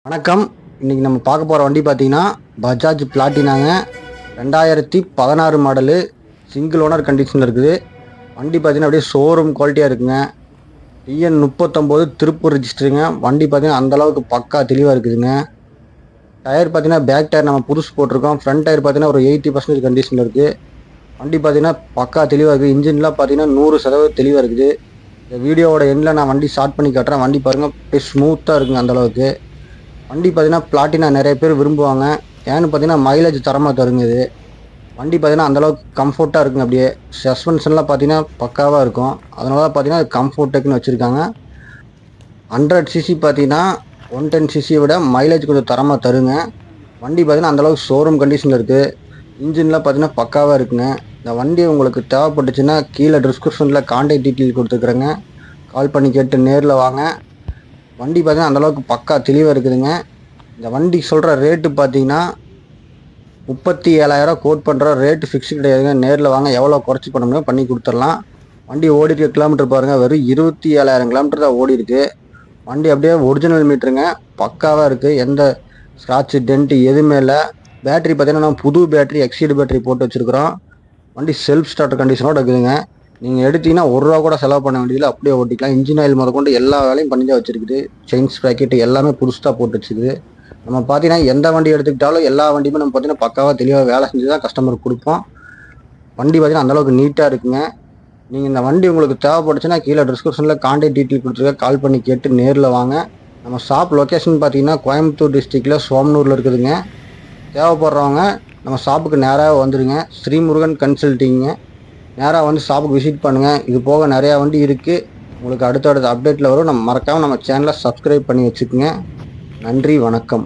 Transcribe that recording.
வணக்கம். இன்றைக்கி நம்ம பார்க்க போகிற வண்டி பார்த்தீங்கன்னா பஜாஜ் பிளாட்டினாங்க. 2016 மாடலு, சிங்கிள் ஓனர் கண்டிஷனில் இருக்குது. வண்டி பார்த்தீங்கன்னா அப்படியே ஷோரூம் குவாலிட்டியாக இருக்குங்க. டிஎன் 39 திருப்பூர் ரிஜிஸ்டருங்க. வண்டி பார்த்தீங்கன்னா அந்தளவுக்கு பக்கா தெளிவாக இருக்குதுங்க. டயர் பார்த்தீங்கன்னா பேக் டயர் நம்ம புதுசு போட்டிருக்கோம். ஃப்ரண்ட் டயர் பார்த்தீங்கன்னா ஒரு 80% கண்டிஷனில் இருக்குது. வண்டி பார்த்தீங்கன்னா பக்கா தெளிவாக இருக்குது. இன்ஜின்லாம் பார்த்தீங்கன்னா 100% தெளிவாக இருக்குது. இந்த வீடியோவோட எண்டில் நான் வண்டி ஸ்டார்ட் பண்ணி காட்டுறேன். வண்டி பாருங்கள் அப்படியே ஸ்மூத்தாக இருக்குங்க. அந்தளவுக்கு வண்டி பார்த்தீங்கன்னா பிளாட்டினா நிறைய பேர் விரும்புவாங்க. ஏன்னு பார்த்தீங்கன்னா மைலேஜ் தரமாக தருங்க. இது வண்டி பார்த்தீங்கன்னா அந்தளவுக்கு கம்ஃபர்ட்டாக இருக்குங்க. அப்படியே சஸ்பென்ஷன்லாம் பார்த்தீங்கன்னா பக்காவாக இருக்கும். அதனால தான் பார்த்தீங்கன்னா கம்ஃபோர்ட் டெக்னு வச்சுருக்காங்க. 100cc பார்த்தீங்கன்னா 110cc விட மைலேஜ் கொஞ்சம் தரமாக தருங்க. வண்டி பார்த்தீங்கன்னா அந்தளவுக்கு ஷோரூம் கண்டிஷனில் இருக்குது. இன்ஜின்லாம் பார்த்தீங்கன்னா பக்காவாக இருக்குங்க. இந்த வண்டி உங்களுக்கு தேவைப்பட்டுச்சுன்னா கீழே டிஸ்கிரிப்ஷனில் கான்டாக்ட் டீட்டெயில் கொடுத்துருக்குறேங்க. கால் பண்ணி கேட்டு நேரில் வாங்க. வண்டி பார்த்தீங்கன்னா அந்தளவுக்கு பக்கா தெளிவாக இருக்குதுங்க. இந்த வண்டி சொல்கிற ரேட்டு பார்த்தீங்கன்னா 37,000 கோட் பண்ணுற ரேட்டு ஃபிக்ஸு கிடையாதுங்க. நேரில் வாங்க, எவ்வளோ குறைச்சி பண்ண முடியும் பண்ணி கொடுத்துடலாம். வண்டி ஓடி இருக்க கிலோமீட்டர் பாருங்கள், வெறும் 27,000 கிலோமீட்டர் தான் ஓடி இருக்குது. வண்டி அப்படியே ஒரிஜினல் மீட்டருங்க, பக்காவாக இருக்குது. எந்த ஸ்க்ராட்சு டென்ட்டு எதுவுமே இல்லை. பேட்டரி பார்த்தீங்கன்னா நம்ம புது பேட்டரி எக்ஸீடு பேட்டரி போட்டு வச்சுருக்குறோம். வண்டி செல்ஃப் ஸ்டார்டர் கண்டிஷனோட இருக்குதுங்க. நீங்கள் எடுத்தீங்கன்னா ₹1 கூட செலவு பண்ண வேண்டியதில்லை, அப்படியே ஓட்டிக்கலாம். இன்ஜின் ஆயில் முதற்கொண்டு எல்லா வேலையும் பண்ணி தான் வச்சுருக்குது. செயின்ஸ் ப்ராக்கெட்டு எல்லாமே புதுசாக போட்டு வச்சுருக்குது. நம்ம பார்த்தீங்கன்னா எந்த வண்டி எடுத்துக்கிட்டாலும் எல்லா வண்டியுமே நம்ம பார்த்தீங்கன்னா பக்காவாக தெளிவாக வேலை செஞ்சு தான் கஸ்டமருக்கு கொடுப்போம். வண்டி பார்த்தீங்கன்னா அந்தளவுக்கு நீட்டாக இருக்குங்க. நீங்கள் இந்த வண்டி உங்களுக்கு தேவைப்பட்டுச்சுன்னா கீழே டிஸ்கிரிப்ஷனில் கான்டாக்ட் டீட்டெயில் கொடுத்துருக்க, கால் பண்ணி கேட்டு நேரில் வாங்க. நம்ம ஷாப் லொக்கேஷன் பார்த்தீங்கன்னா கோயம்புத்தூர் டிஸ்ட்ரிக்டில் சோமனூரில் இருக்குதுங்க. தேவைப்படுறவங்க நம்ம ஷாப்புக்கு நேராக வந்துடுங்க. ஸ்ரீமுருகன் கன்சல்ட்டிங்க. நேராக வந்து ஷாப்புக்கு விசிட் பண்ணுங்கள். இது போக நிறையா வண்டி இருக்குது. உங்களுக்கு அடுத்தடுத்த அப்டேட்டில் வரும். நம்ம மறக்காமல் நம்ம சேனலை சப்ஸ்கிரைப் பண்ணி வச்சுக்கோங்க. நன்றி, வணக்கம்.